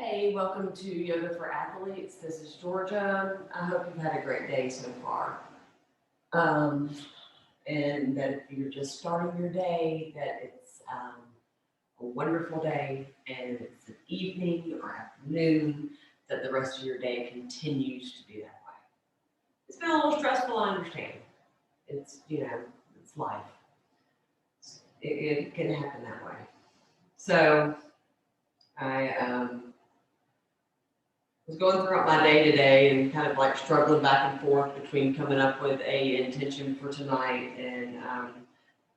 Hey, welcome to Yoga for Athletes. This is Georgia. I hope you've had a great day so far. Um, and that if you're just starting your day, that it's a wonderful day and it's an evening or afternoon, that the rest of your day continues to be that way. It's been a little stressful, I understand. It's life. It can happen that way. So I was going throughout my day today and kind of like struggling back and forth between coming up with a intention for tonight and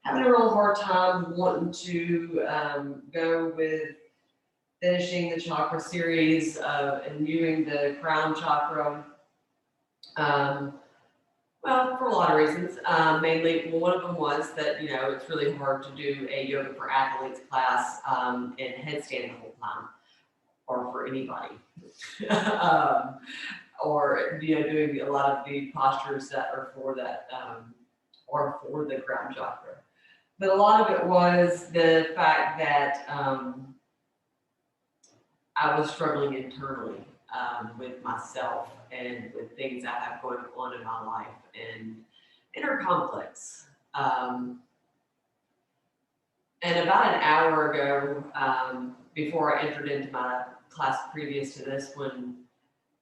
having a real hard time wanting to go with finishing the chakra series and viewing the crown chakra. Um, well, for a lot of reasons. Mainly, one of them was that it's really hard to do a yoga for athletes class in headstand the whole time, or for anybody. um, or doing a lot of the postures that are for that or for the crown chakra. But a lot of it was the fact that I was struggling internally with myself and with things I have going on in my life and inner conflicts. And about an hour ago, before I entered into my class previous to this one,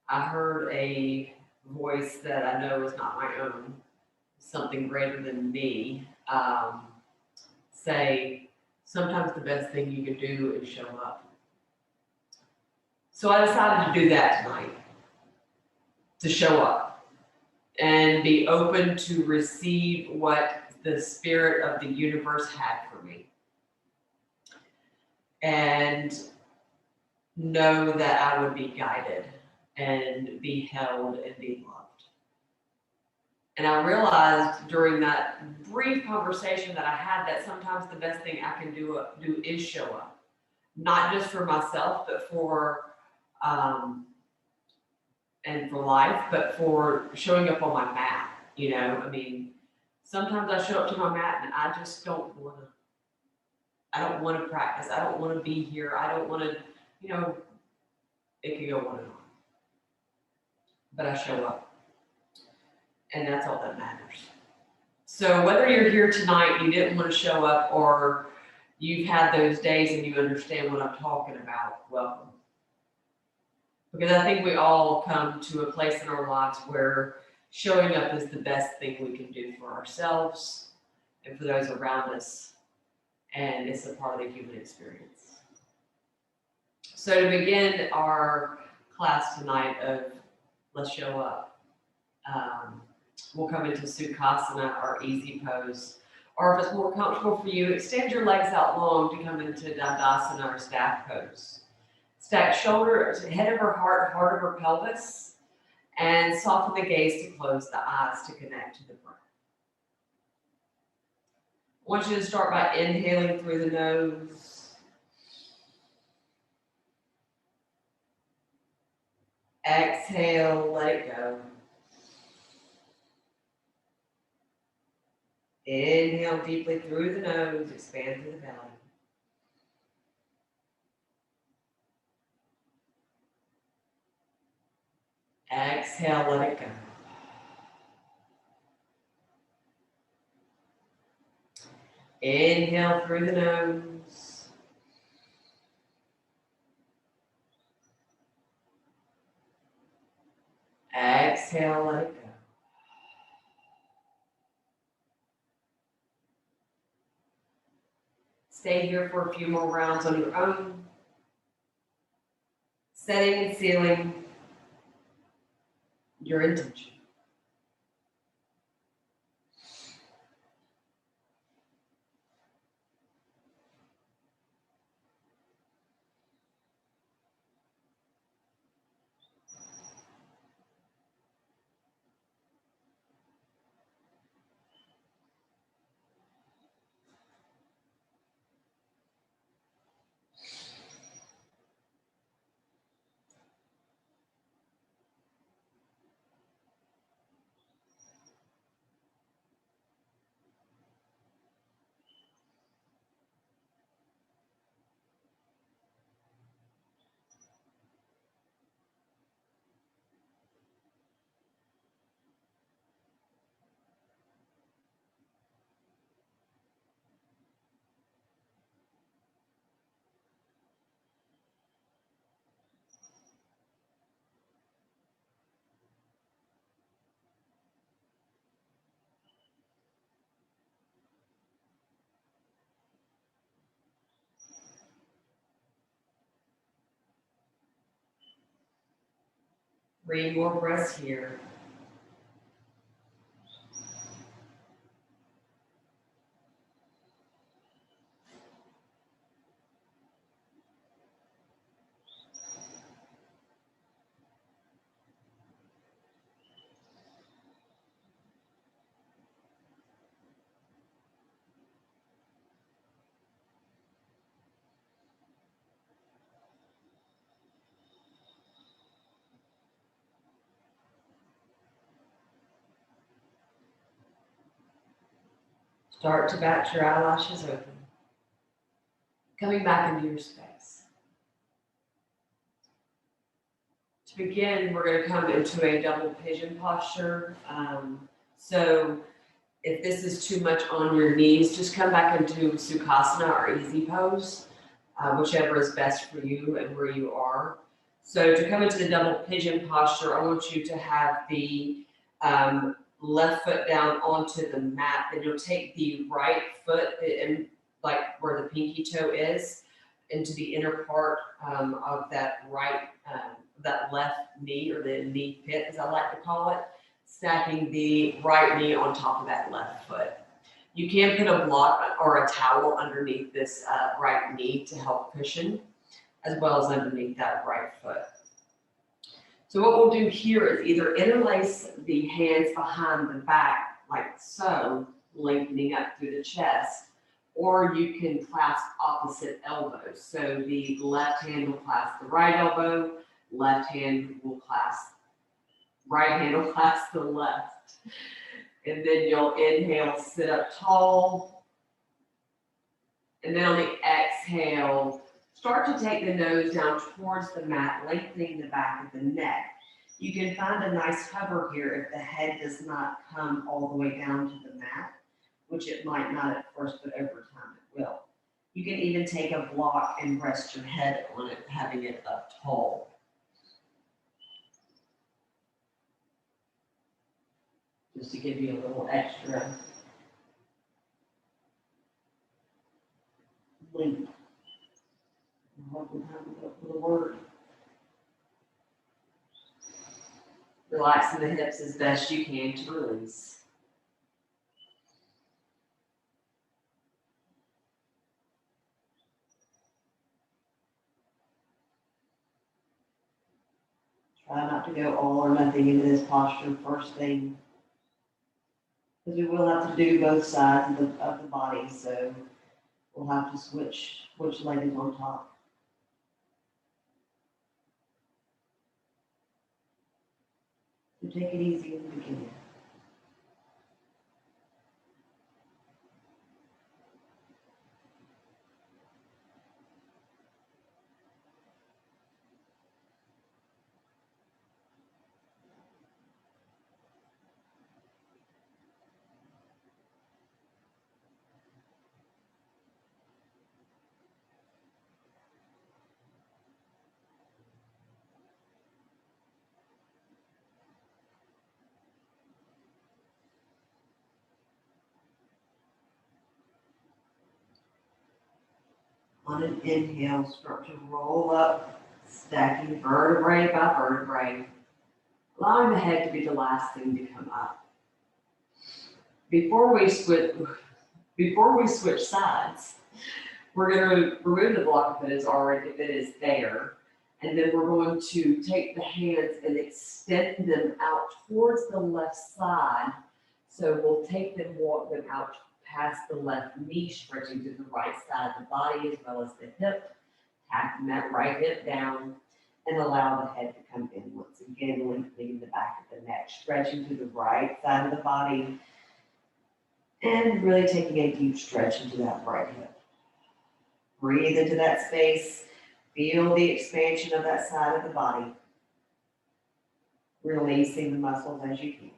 I heard a voice that I know is not my own, something greater than me, say, sometimes the best thing you can do is show up. So I decided to do that tonight, to show up and be open to receive what the spirit of the universe had for me. And know that I would be guided and be held and be loved. And I realized during that brief conversation that I had that sometimes the best thing I can do is show up, not just for myself, but for and for life, but for showing up on my mat. Sometimes I show up to my mat and I just don't want to. I don't want to practice. I don't want to be here. I don't want to. It could go on and on, but I show up, and that's all that matters. So whether you're here tonight, you didn't want to show up, or you've had those days and you understand what I'm talking about, welcome. Because I think we all come to a place in our lives where showing up is the best thing we can do for ourselves and for those around us, and it's a part of the human experience. So to begin our class tonight of Let's Show Up, we'll come into Sukhasana, our easy pose. Or if it's more comfortable for you, extend your legs out long to come into Dandasana, our staff pose. Stack shoulders, head over heart, heart over pelvis, and soften the gaze to close the eyes to connect to the breath. I want you to start by inhaling through the nose. Exhale, let it go. Inhale deeply through the nose, expand through the belly. Exhale, let it go. Inhale through the nose. Exhale, let it go. Stay here for a few more rounds on your own. Setting and sealing your intention. 3 more breaths here. Start to bat your eyelashes open. Coming back into your space. To begin, we're going to come into a double pigeon posture. So if this is too much on your knees, just come back into Sukhasana or easy pose, whichever is best for you and where you are. So to come into the double pigeon posture, I want you to have the left foot down onto the mat. Then you'll take the right foot, and like where the pinky toe is, into the inner part of that right, that left knee, or the knee pit, as I like to call it, stacking the right knee on top of that left foot. You can put a block or a towel underneath this right knee to help cushion, as well as underneath that right foot. So what we'll do here is either interlace the hands behind the back, like so, lengthening up through the chest, or you can clasp opposite elbows. So the left hand will clasp the right elbow, right hand will clasp the left. And then you'll inhale, sit up tall. And then on the exhale, start to take the nose down towards the mat, lengthening the back of the neck. You can find a nice cover here if the head does not come all the way down to the mat, which it might not at first, but over time it will. You can even take a block and rest your head on it, having it up tall. Just to give you a little extra length. The word. Relaxing the hips as best you can to release. Try not to go all or nothing into this posture first thing, because we will have to do both sides of the body, so we'll have to switch which leg is on top. So take it easy in the beginning. On an inhale, start to roll up, stacking vertebrae by vertebrae, allowing the head to be the last thing to come up. Before we switch sides, we're going to remove the block if it is there, and then we're going to take the hands and extend them out towards the left side. So we'll take them, walk them out past the left knee, stretching to the right side of the body as well as the hip, tacking that right hip down, and allow the head to come in. Once again, lengthening the back of the neck, stretching to the right side of the body, and really taking a deep stretch into that right hip. Breathe into that space. Feel the expansion of that side of the body. Releasing the muscles as you can.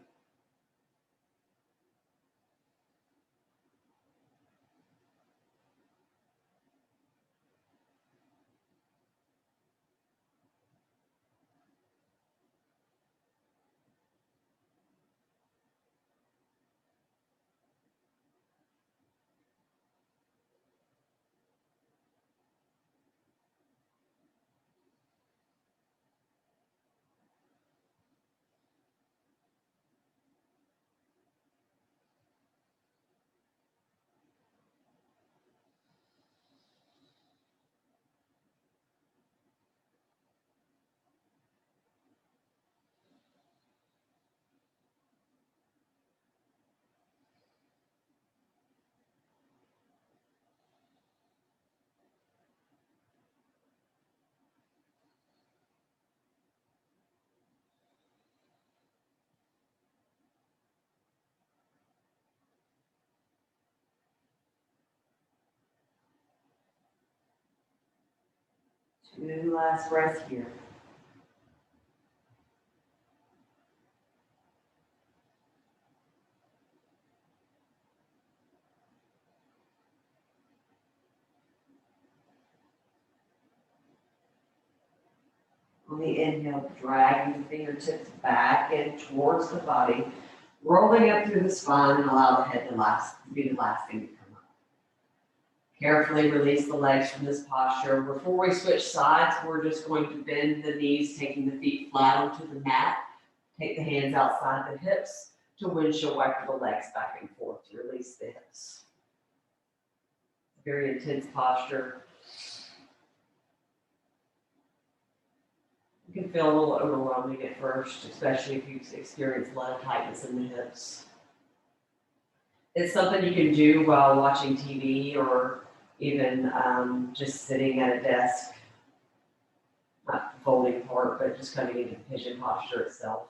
2 last breaths here. On the inhale, dragging the fingertips back and towards the body, rolling up through the spine and allow the head to be the last thing to come up. Carefully release the legs from this posture. Before we switch sides, we're just going to bend the knees, taking the feet flat onto the mat. Take the hands outside the hips to windshield wiper the legs back and forth to release the hips. Very intense posture. You can feel a little overwhelming at first, especially if you've experienced a lot of tightness in the hips. It's something you can do while watching TV or even just sitting at a desk, not folding apart, but just coming into pigeon posture itself.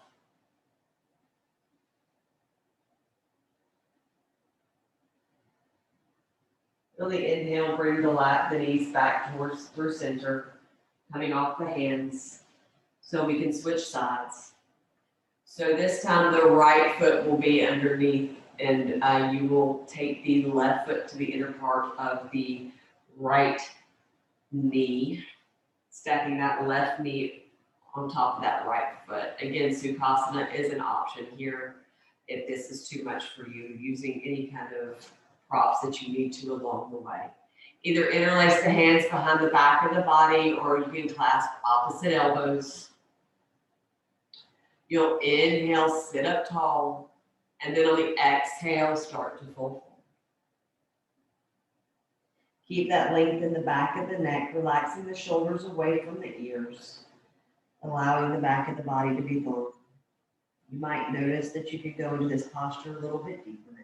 Really inhale, bring the knees back through center, coming off the hands. So we can switch sides. So this time the right foot will be underneath and you will take the left foot to the inner part of the right knee, stacking that left knee on top of that right foot. Again, Sukhasana is an option here if this is too much for you, using any kind of props that you need to along the way. Either interlace the hands behind the back of the body or you can clasp opposite elbows. You'll inhale, sit up tall, and then on the exhale, start to fold. Keep that length in the back of the neck, relaxing the shoulders away from the ears, allowing the back of the body to be long. You might notice that you could go into this posture a little bit deeper now.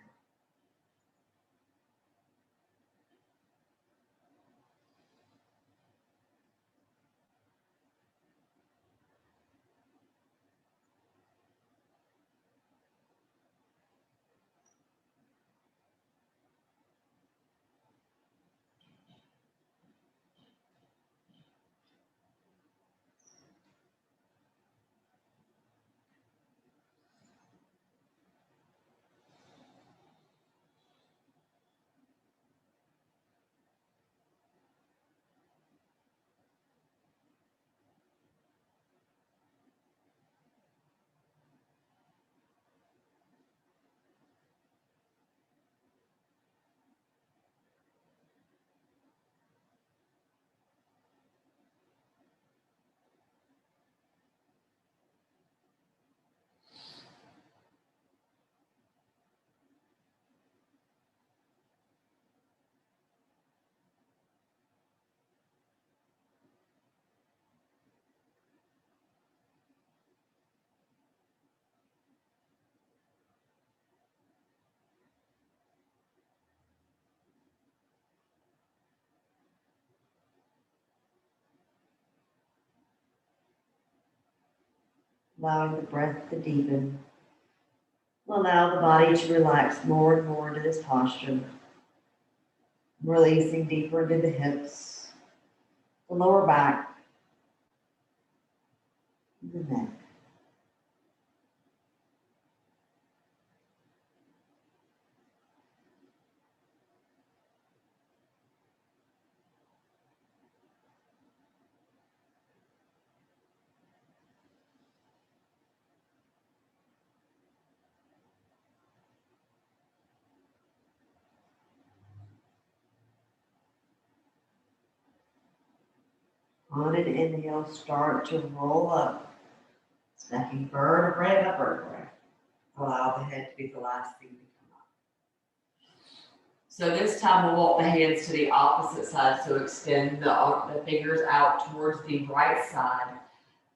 Allowing the breath to deepen. Allow the body to relax more and more into this posture. Releasing deeper into the hips, the lower back, the neck. On an inhale, start to roll up, stacking vertebrae by vertebrae. Allow the head to be the last thing to come up. So this time we'll walk the hands to the opposite side, so extend the fingers out towards the right side,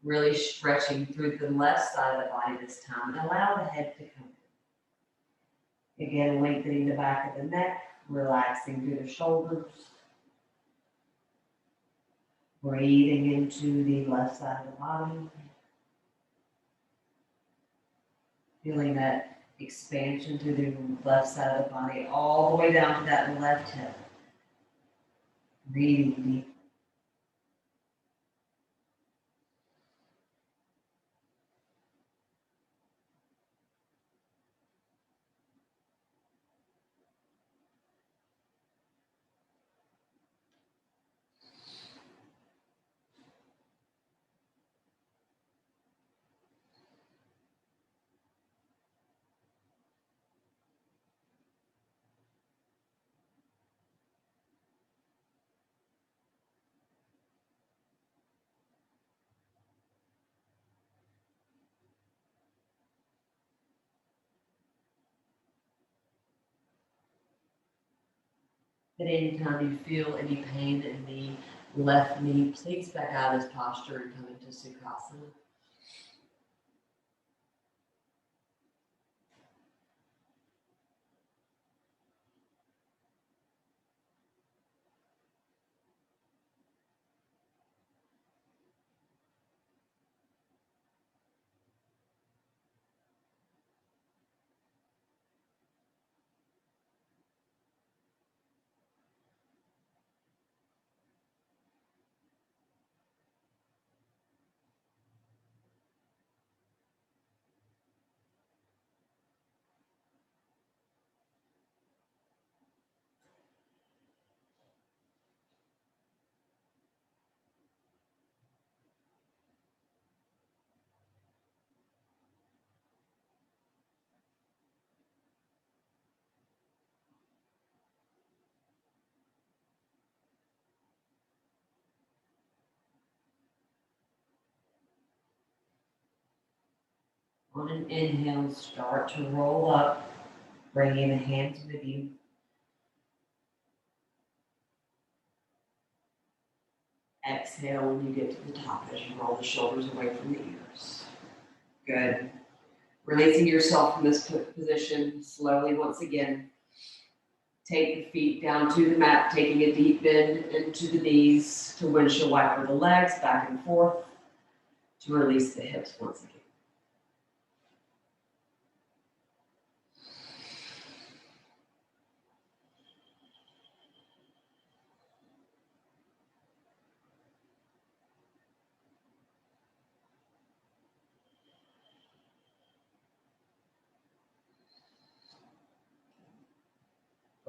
really stretching through the left side of the body this time, and allow the head to come in. Again, lengthening the back of the neck, relaxing through the shoulders. Breathing into the left side of the body. Feeling that expansion through the left side of the body, all the way down to that left hip. Breathing deep. At any time you feel any pain in the left knee, please back out of this posture and come into Sukhasana. On an inhale, start to roll up, bringing the hands with you. Exhale when you get to the top as you roll the shoulders away from the ears. Good. Releasing yourself from this position slowly once again. Take the feet down to the mat, taking a deep bend into the knees to windshield wiper the legs back and forth to release the hips once again.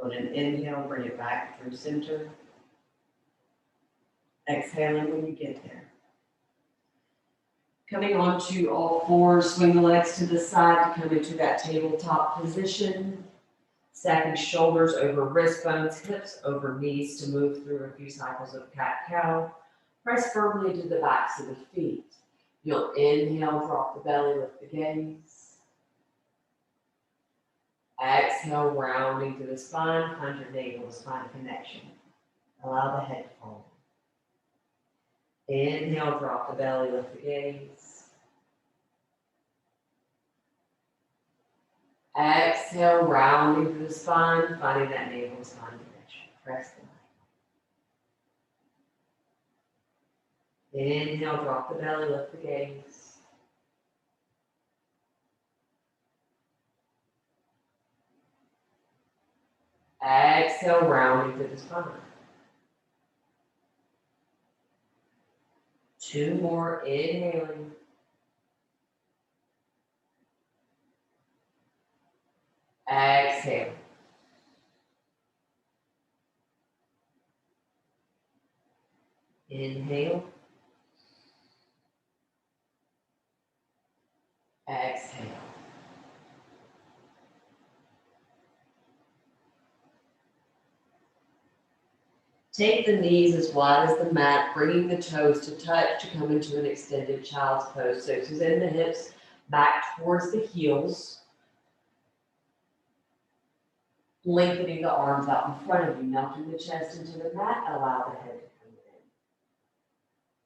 On an inhale, bring it back through center. Exhaling when you get there. Coming onto all fours, swing the legs to the side to come into that tabletop position. Stacking shoulders over wrist bones, hips over knees to move through a few cycles of cat-cow. Press firmly into the backs of the feet. You'll inhale, drop the belly, lift the gaze. Exhale, rounding to the spine, find your navel to spine connection. Allow the head to fall. Inhale, drop the belly, lift the gaze. Exhale, rounding through the spine, finding that navel to spine connection. Press the leg. Inhale, drop the belly, lift the gaze. Exhale, rounding through the spine. 2 more, inhaling. Exhale. Inhale. Exhale. Take the knees as wide as the mat, bringing the toes to touch to come into an extended child's pose. So send the hips back towards the heels. Lengthening the arms out in front of you, melting the chest into the mat, allow the head to come in.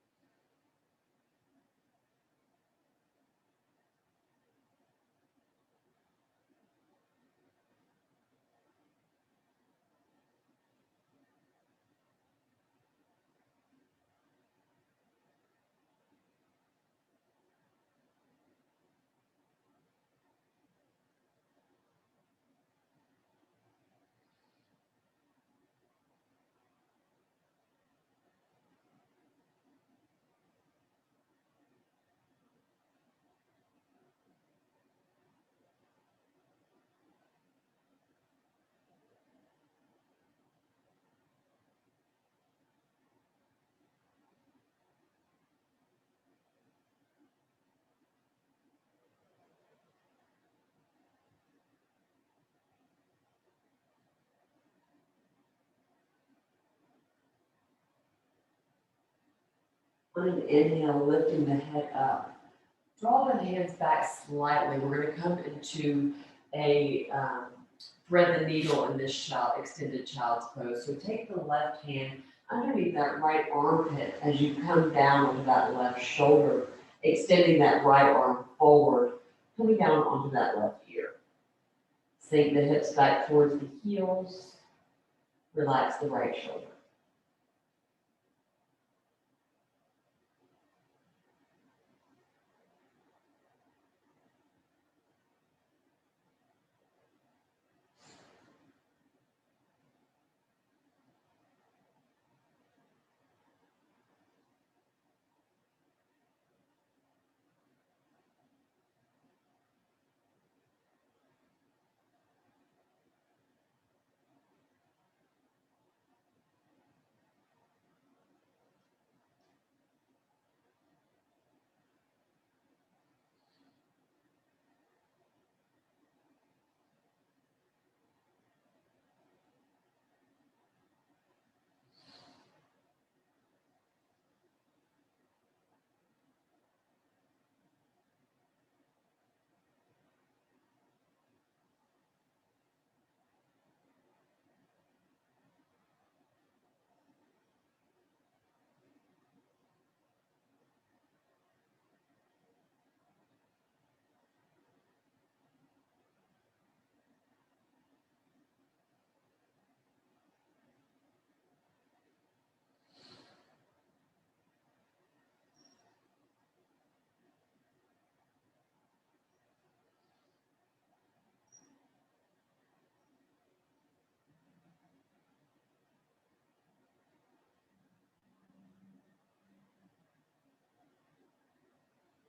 On an inhale, lifting the head up. Draw the hands back slightly. We're going to come into a thread the needle in this extended child's pose. So take the left hand underneath that right armpit as you come down onto that left shoulder, extending that right arm forward, coming down onto that left ear. Sink the hips back towards the heels, relax the right shoulder.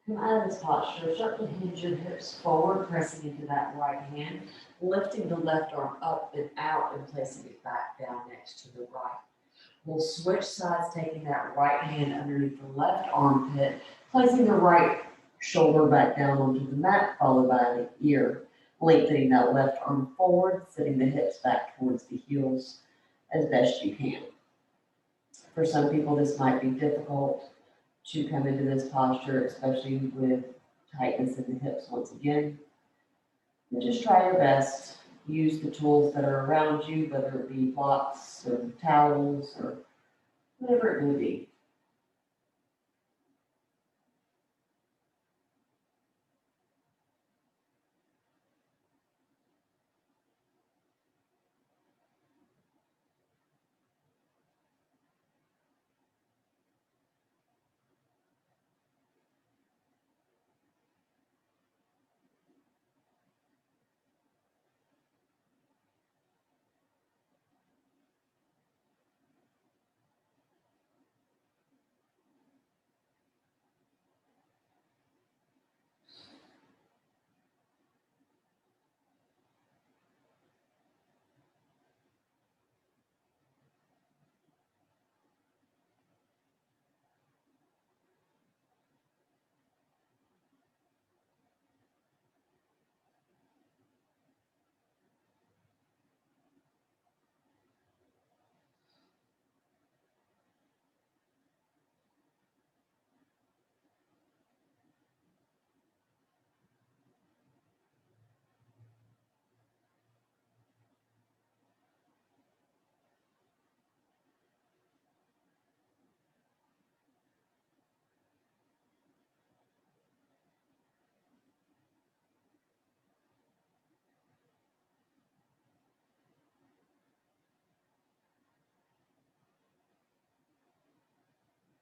Come out of this posture, start to hinge your hips forward, pressing into that right hand, lifting the left arm up and out and placing it back down next to the right. We'll switch sides, taking that right hand underneath the left armpit, placing the right shoulder back down onto the mat, followed by the ear, lengthening that left arm forward, sitting the hips back towards the heels as best you can. For some people, this might be difficult to come into this posture, especially with tightness in the hips once again. And just try your best. Use the tools that are around you, whether it be blocks or towels or whatever it may be.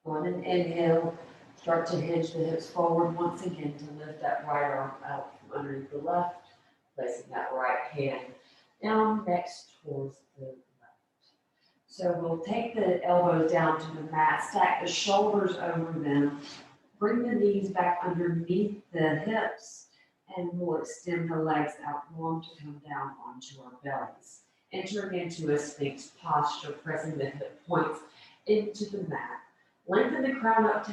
On an inhale, start to hinge the hips forward once again to lift that right arm out from underneath the left, placing that right hand down next towards the left. So we'll take the elbows down to the mat, stack the shoulders over them, bring the knees back underneath the hips, and we'll extend the legs out long to come down onto our bellies. Entering into a Sphinx posture, pressing the hip points into the mat. Lengthen the crown up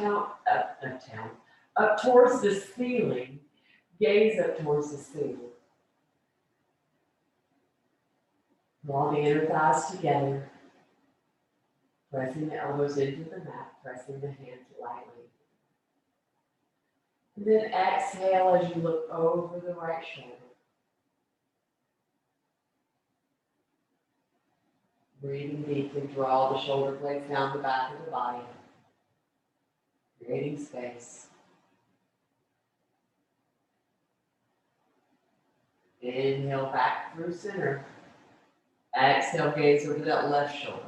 towards the ceiling. Gaze up towards the ceiling. Draw the inner thighs together. Pressing the elbows into the mat, pressing the hands lightly. And then exhale as you look over the right shoulder. Breathing deeply, draw the shoulder blades down the back of the body, creating space. Inhale back through center. Exhale, gaze over that left shoulder.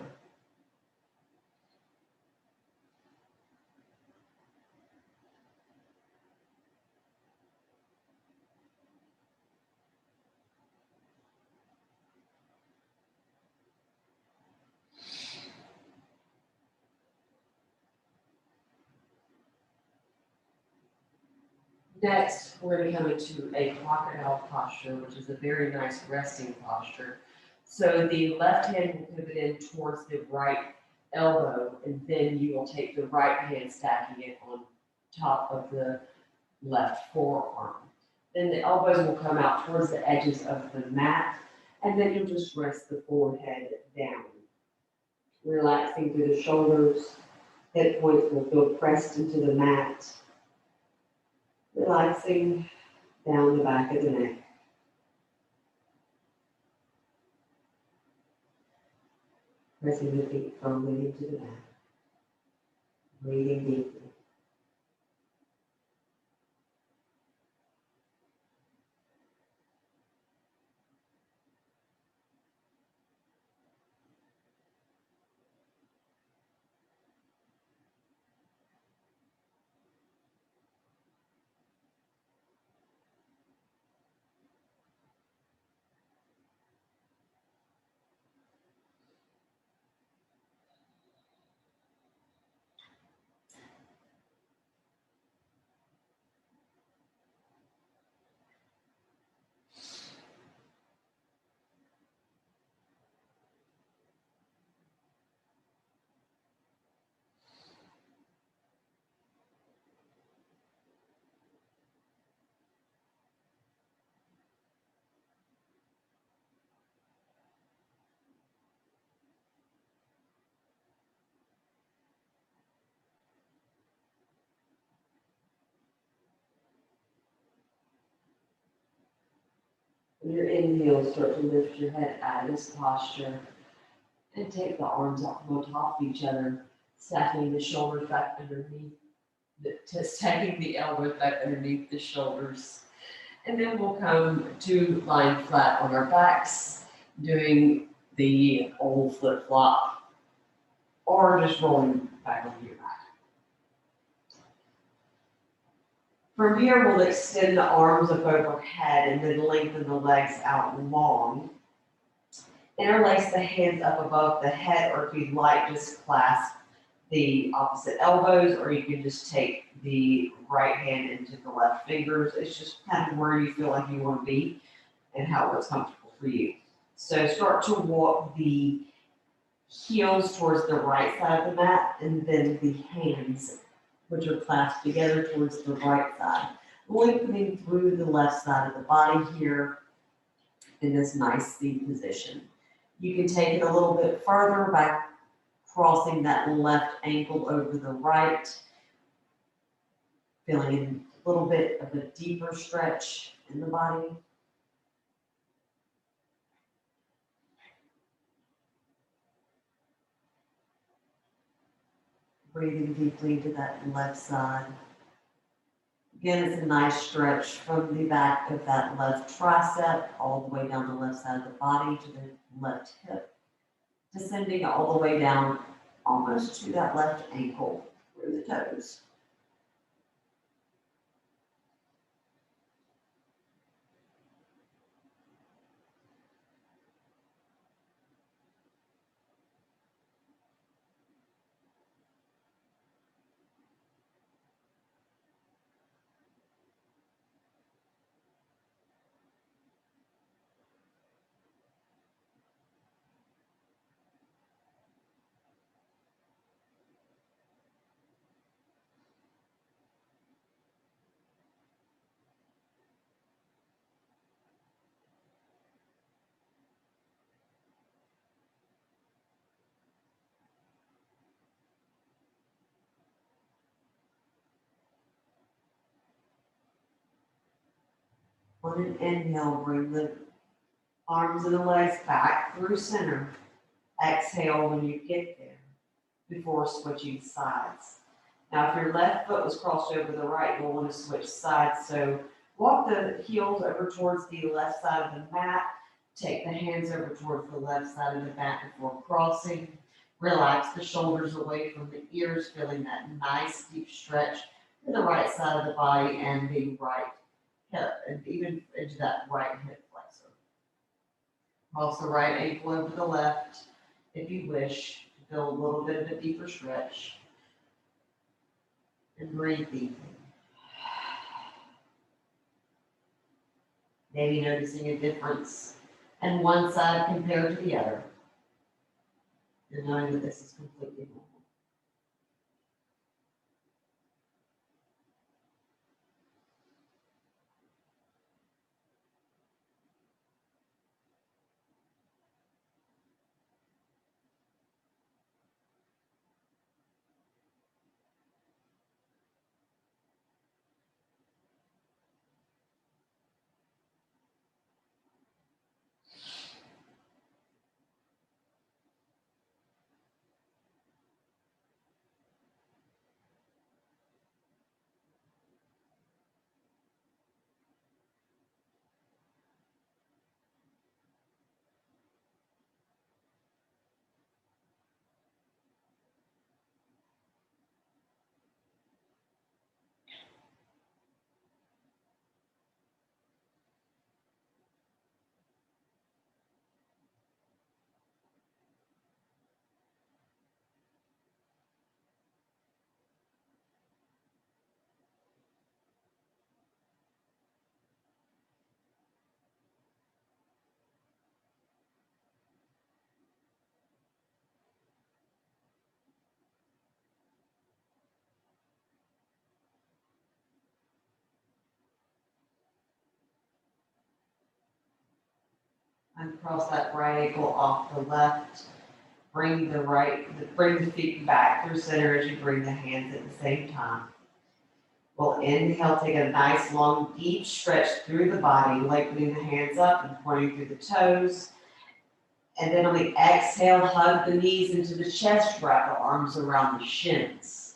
Next, we're going to come into a crocodile posture, which is a very nice resting posture. So the left hand will pivot in towards the right elbow, and then you will take the right hand, stacking it on top of the left forearm. Then the elbows will come out towards the edges of the mat, and then you'll just rest the forehead down. Relaxing through the shoulders, hip points will feel pressed into the mat. Relaxing down the back of the neck. Pressing the feet firmly into the mat. Breathing deeply. On your inhale, start to lift your head out of this posture and take the arms up on top of each other, stacking the shoulders back underneath, stacking the elbows back underneath the shoulders. And then we'll come to lying flat on our backs, doing the old flip flop, or just rolling back onto your back. From here, we'll extend the arms up overhead and then lengthen the legs out long. Interlace the hands up above the head, or if you'd like, just clasp the opposite elbows, or you can just take the right hand into the left fingers. It's just kind of where you feel like you want to be and how it's comfortable for you. So start to walk the heels towards the right side of the mat, and then the hands, which are clasped together, towards the right side. Lengthening through the left side of the body here in this nice seated position. You can take it a little bit further by crossing that left ankle over the right, feeling a little bit of a deeper stretch in the body. Breathing deeply into that left side. Again, it's a nice stretch from the back of that left tricep all the way down the left side of the body to the left hip, descending all the way down almost to that left ankle through the toes. On an inhale, bring the arms and the legs back through center. Exhale when you get there before switching sides. Now, if your left foot was crossed over the right, you'll want to switch sides. So walk the heels over towards the left side of the mat. Take the hands over towards the left side of the mat before crossing. Relax the shoulders away from the ears, feeling that nice deep stretch to the right side of the body and the right hip, and even into that right hip flexor. Cross the right ankle over the left if you wish. Feel a little bit of a deeper stretch. And breathe deeply. Maybe noticing a difference in one side compared to the other. And knowing that this is completely normal. Uncross that right ankle off the left. Bring the feet back through center as you bring the hands at the same time. We'll inhale, take a nice long deep stretch through the body, lengthening the hands up and pointing through the toes. And then on the exhale, hug the knees into the chest, wrap the arms around the shins.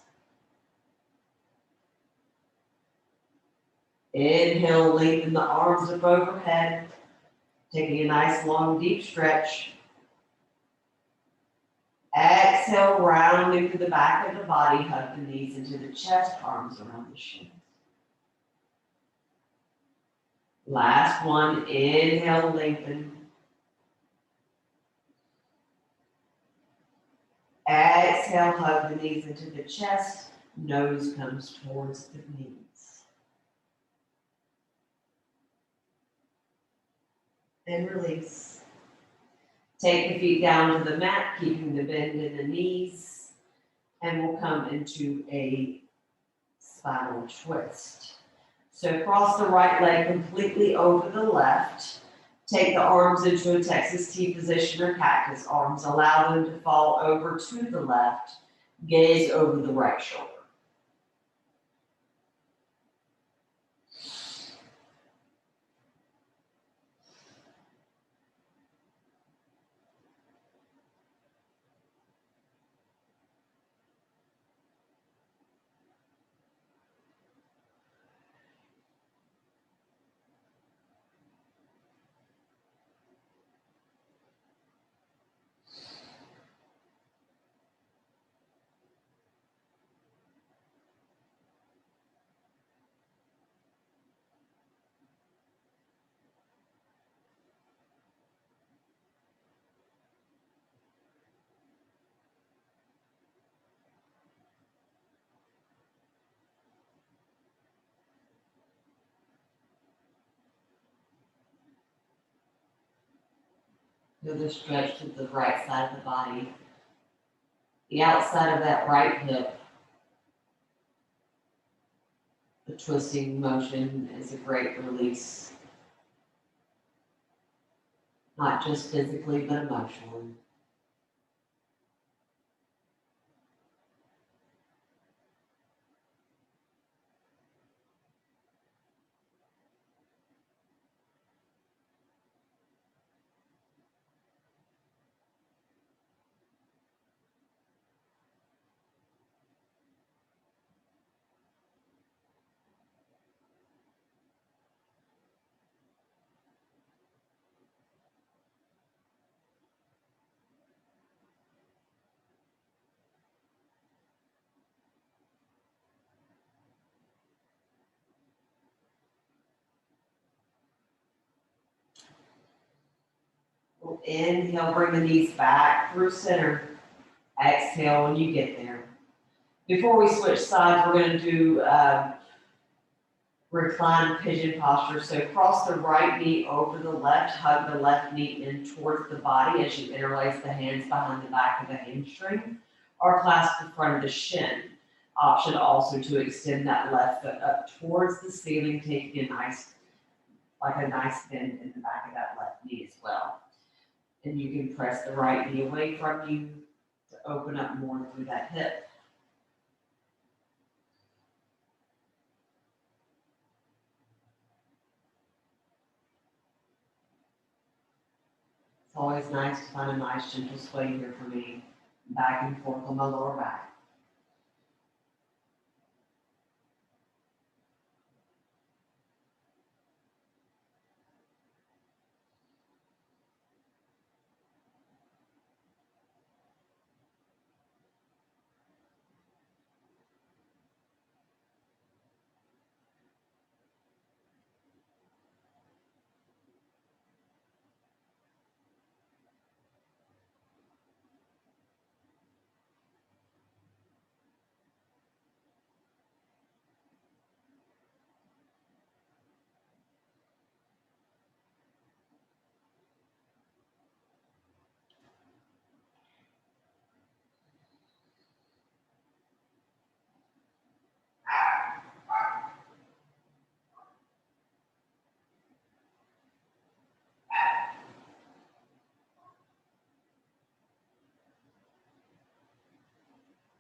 Inhale, lengthen the arms up overhead, taking a nice long deep stretch. Exhale, rounding to the back of the body, hug the knees into the chest, arms around the shins. Last one, inhale, lengthen. Exhale, hug the knees into the chest, nose comes towards the knees. And release. Take the feet down to the mat, keeping the bend in the knees, and we'll come into a spinal twist. So cross the right leg completely over the left. Take the arms into a Texas T position or cactus. Arms allow them to fall over to the left. Gaze over the right shoulder. Feel the stretch to the right side of the body. The outside of that right hip. The twisting motion is a great release. Not just physically, but emotionally. Inhale, bring the knees back through center. Exhale when you get there. Before we switch sides, we're going to do reclined pigeon posture. So cross the right knee over the left, hug the left knee in towards the body as you interlace the hands behind the back of the hamstring, or clasp the front of the shin. Option also to extend that left foot up towards the ceiling, taking a nice bend in the back of that left knee as well. And you can press the right knee away from you to open up more through that hip. It's always nice to find a nice gentle sway here for me, back and forth on my lower back.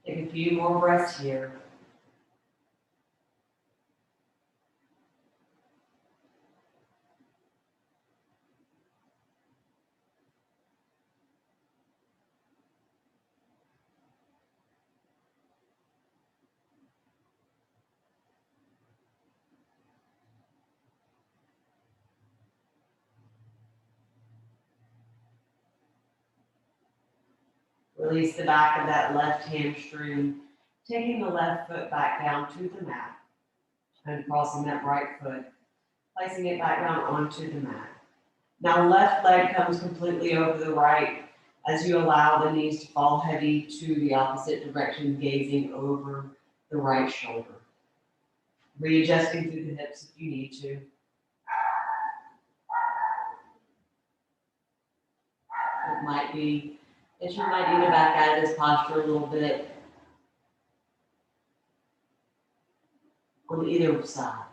Take a few more breaths here. Release the back of that left hamstring, taking the left foot back down to the mat and crossing that right foot, placing it back down onto the mat. Now left leg comes completely over the right as you allow the knees to fall heavy to the opposite direction, gazing over the right shoulder. Readjusting through the hips if you need to. It might be that you might need to back out of this posture a little bit on either side.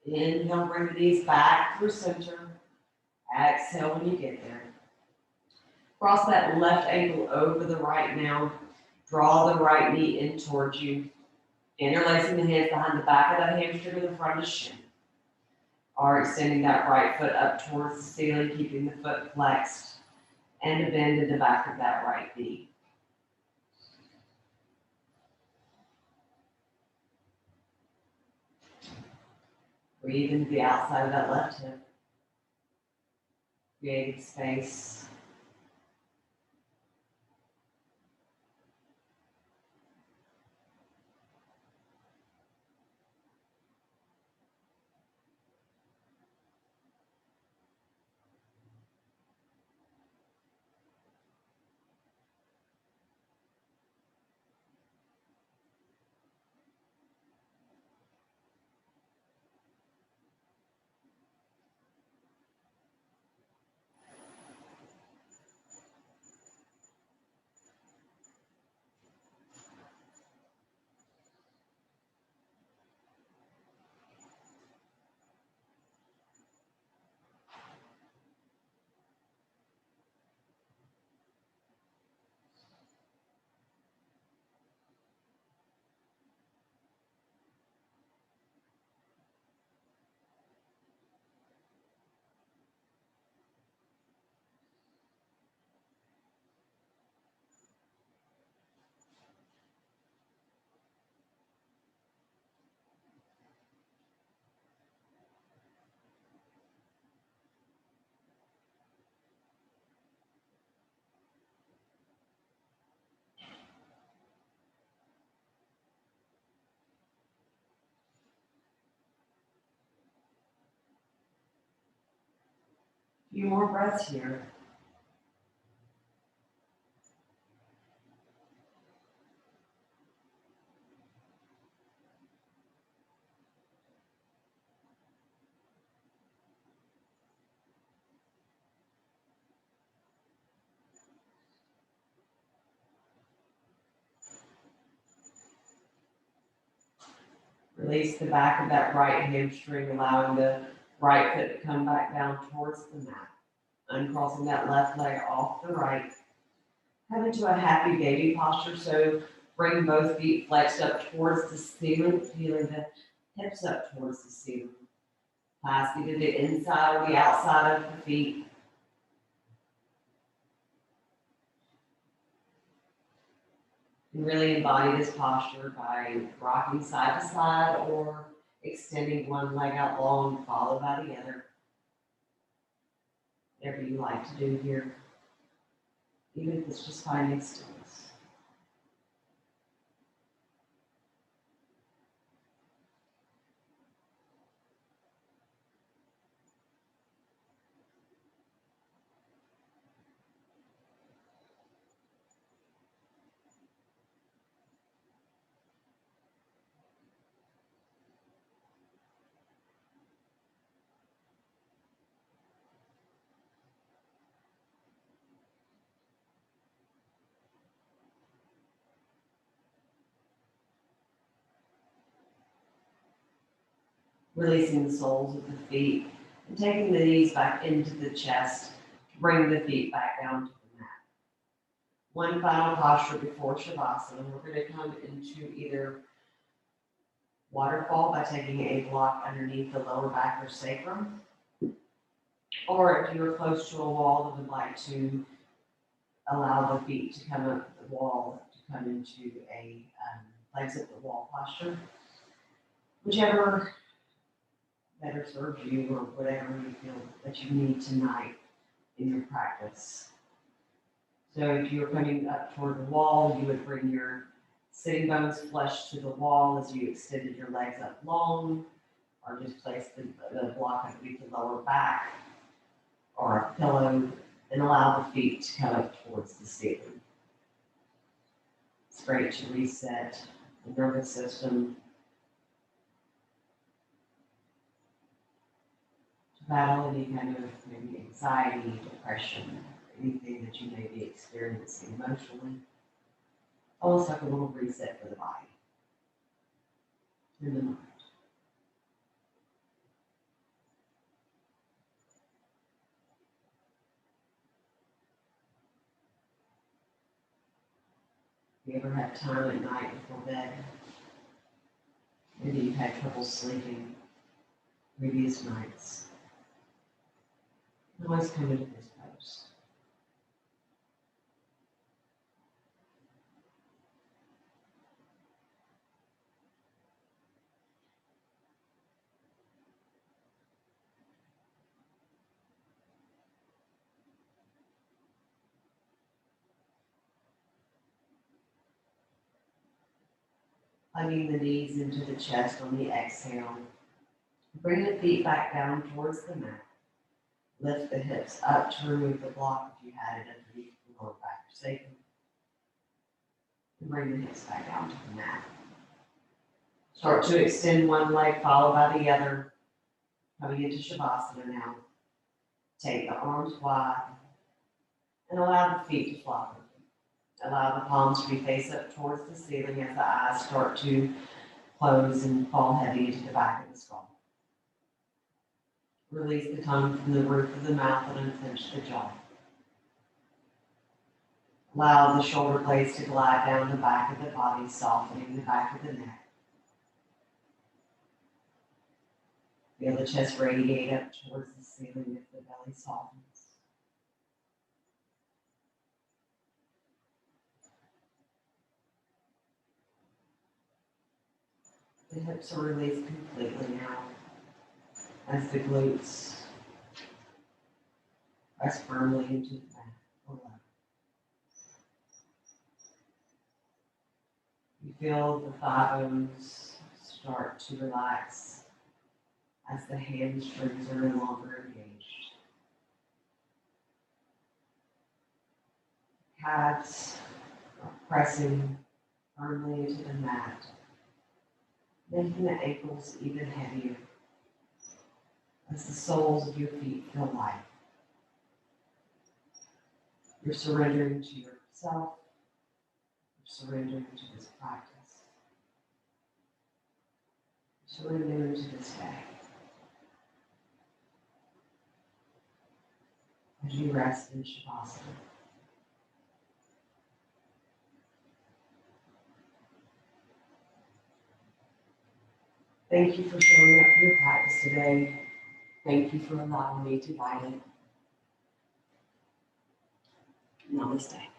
Inhale, bring the knees back through center. Exhale when you get there. Cross that left ankle over the right now. Draw the right knee in towards you. Interlacing the hands behind the back of that hamstring to the front of the shin. Or extending that right foot up towards the ceiling, keeping the foot flexed. And a bend in the back of that right knee. Breathe into the outside of that left hip. Creating space. A few more breaths here. Release the back of that right hamstring, allowing the right foot to come back down towards the mat. Uncrossing that left leg off the right. Come into a happy baby posture. So bring both feet flexed up towards the ceiling, feeling the hips up towards the ceiling. Pass either the inside or the outside of the feet. And really embody this posture by rocking side to side or extending one leg out long, followed by the other. Whatever you like to do here, even if it's just finding stillness. Releasing the soles of the feet and taking the knees back into the chest to bring the feet back down to the mat. One final posture before Shavasana. We're going to come into either waterfall by taking a block underneath the lower back or sacrum, or if you're close to a wall and would like to allow the feet to come up the wall, to come into a legs at the wall posture. Whichever better serves you or whatever you feel that you need tonight in your practice. So if you're coming up toward the wall, you would bring your sitting bones flush to the wall as you extended your legs up long, or just place the block underneath the lower back or a pillow and allow the feet to come up towards the ceiling. It's great to reset the nervous system, to battle any kind of maybe anxiety, depression, anything that you may be experiencing emotionally. Almost like a little reset for the body and the mind. You ever have time at night before bed? Maybe you've had trouble sleeping previous nights. Always come into this pose. Hugging the knees into the chest on the exhale. Bring the feet back down towards the mat. Lift the hips up to remove the block if you had it underneath the lower back sacrum. And bring the hips back down to the mat. Start to extend one leg followed by the other. Coming into Shavasana now. Take the arms wide and allow the feet to flop. Allow the palms to be face up towards the ceiling as the eyes start to close and fall heavy into the back of the skull. Release the tongue from the roof of the mouth and unclench the jaw. Allow the shoulder blades to glide down the back of the body, softening the back of the neck. Feel the chest radiate up towards the ceiling as the belly softens. The hips are released completely now as the glutes press firmly into the back below. You feel the thigh bones start to relax as the hamstrings are no longer engaged. Calves are pressing firmly into the mat, making the ankles even heavier as the soles of your feet feel light. You're surrendering to yourself. You're surrendering to this practice. You're surrendering to this day. As you rest in Shavasana. Thank you for showing up for your practice today. Thank you for allowing me to guide it. Namaste.